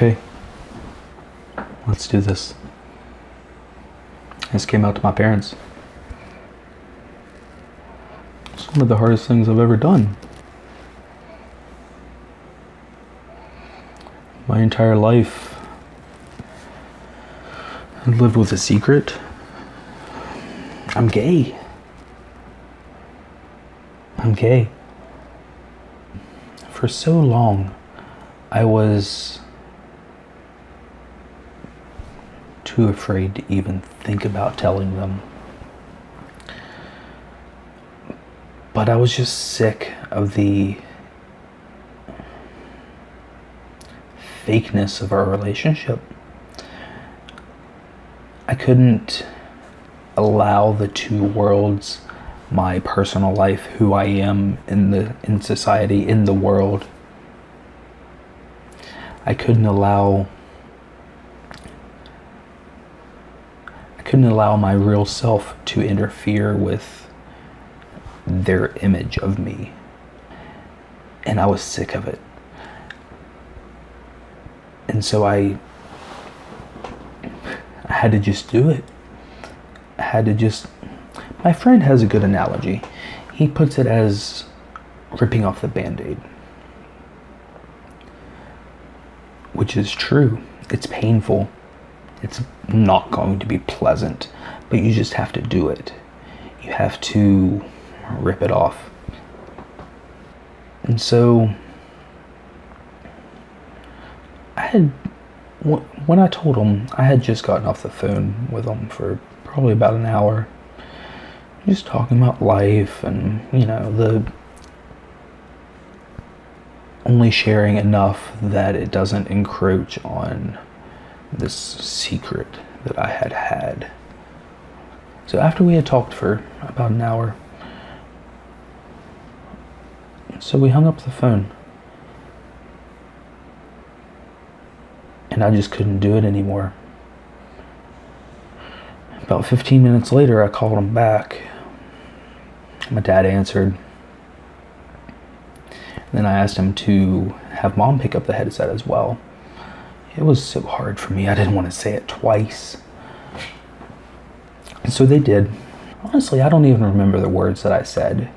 Okay, let's do this. I just came out to my parents. It's one of the hardest things I've ever done. My entire life, I lived with a secret. I'm gay. I'm gay. For so long, I was too afraid to even think about telling them. But I was just sick of the fakeness of our relationship. I couldn't allow the two worlds, my personal life, who I am in society, in the world. I couldn't allow my real self to interfere with their image of me. And I was sick of it. And so I had to just do it. My friend has a good analogy. He puts it as ripping off the Band-Aid. Which is true. It's painful. It's not going to be pleasant, but you just have to do it. You have to rip it off. And so when I told him, I had just gotten off the phone with him for probably about an hour, just talking about life and, the only sharing enough that it doesn't encroach on this secret that I had. So after we had talked for about an hour, so we hung up the phone. And I just couldn't do it anymore. About 15 minutes later, I called him back. My dad answered. Then I asked him to have Mom pick up the headset as well. It was so hard for me. I didn't want to say it twice. And so they did. Honestly, I don't even remember the words that I said.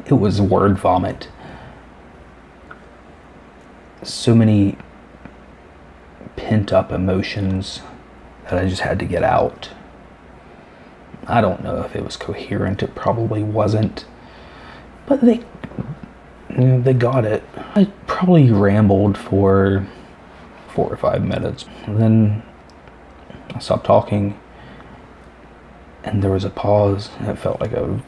It was word vomit. So many pent up emotions that I just had to get out. I don't know if it was coherent. It probably wasn't. But they got it. I probably rambled for 4 or 5 minutes. And then I stopped talking. And there was a pause. It felt like the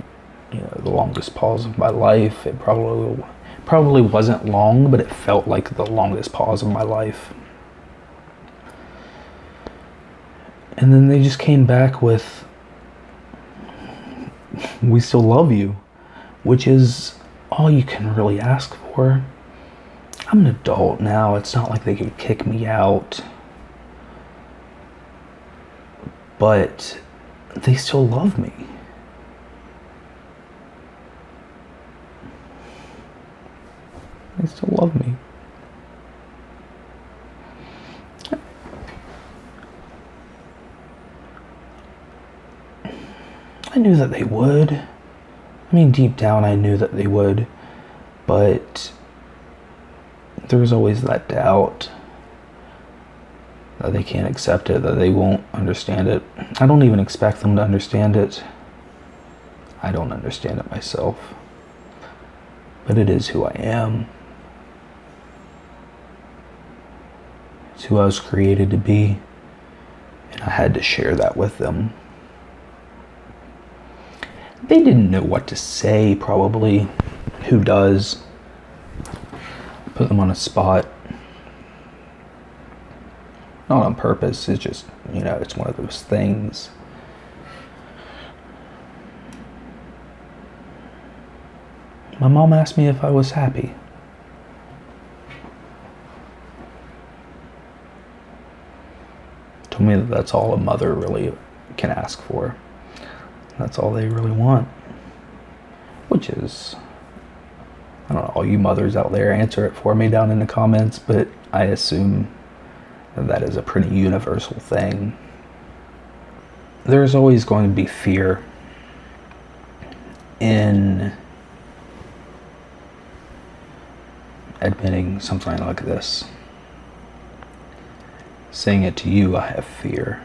longest pause of my life. It probably wasn't long, but it felt like the longest pause of my life. And then they just came back with, "We still love you," which is all you can really ask for. I'm an adult now. It's not like they could kick me out. But they still love me. They still love me. I knew that they would. I mean, deep down I knew that they would. But there was always that doubt that they can't accept it, that they won't understand it. I don't even expect them to understand it. I don't understand it myself. But it is who I am. It's who I was created to be. And I had to share that with them. They didn't know what to say, probably. Who does? Put them on a spot. Not on purpose. It's just, it's one of those things. My mom asked me if I was happy. Told me that that's all a mother really can ask for. That's all they really want. Which is, I don't know, all you mothers out there, answer it for me down in the comments, but I assume that is a pretty universal thing. There's always going to be fear in admitting something like this. Saying it to you, I have fear.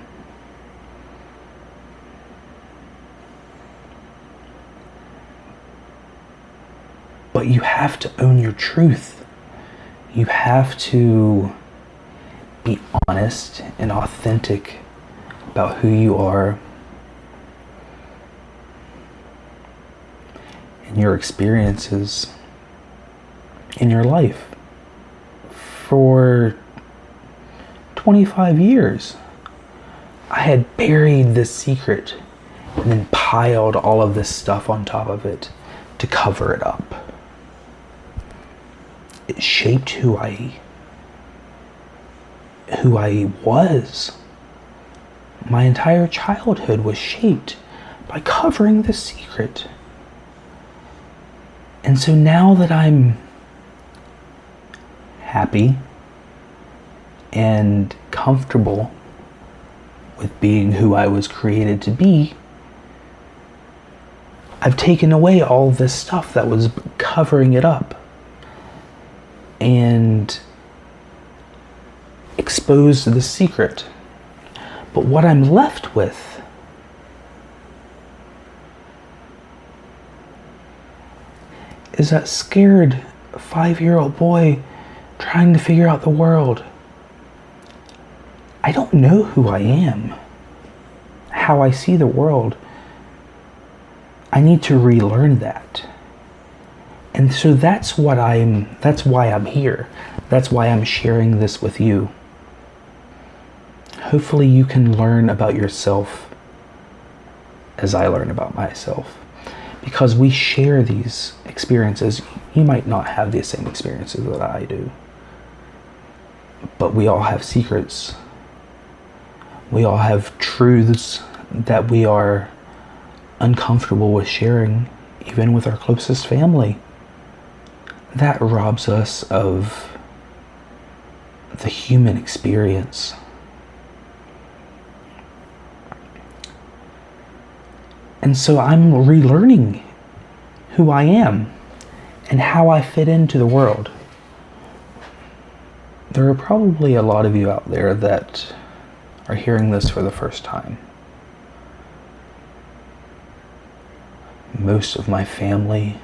But you have to own your truth. You have to be honest and authentic about who you are and your experiences in your life. For 25 years, I had buried this secret and then piled all of this stuff on top of it to cover it up. It shaped who I was. My entire childhood was shaped by covering this secret. And so now that I'm happy and comfortable with being who I was created to be, I've taken away all this stuff that was covering it up and exposed the secret. But what I'm left with is that scared 5-year-old boy trying to figure out the world. I don't know who I am, how I see the world. I need to relearn that. And so that's why I'm here. That's why I'm sharing this with you. Hopefully you can learn about yourself as I learn about myself. Because we share these experiences. You might not have the same experiences that I do. But we all have secrets. We all have truths that we are uncomfortable with sharing, even with our closest family. That robs us of the human experience. And so I'm relearning who I am and how I fit into the world. There are probably a lot of you out there that are hearing this for the first time. Most of my family,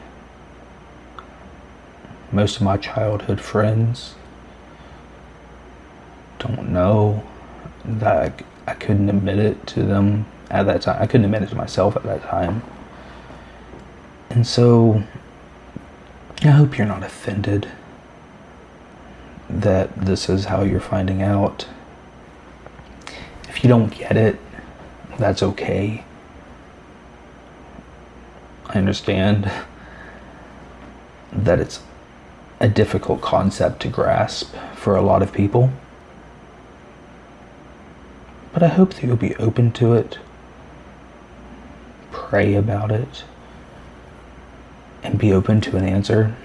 most of my childhood friends don't know that I couldn't admit it to them at that time. I couldn't admit it to myself at that time. And so I hope you're not offended that this is how you're finding out. If you don't get it, that's okay. I understand that it's a difficult concept to grasp for a lot of people. But I hope that you'll be open to it, pray about it, and be open to an answer.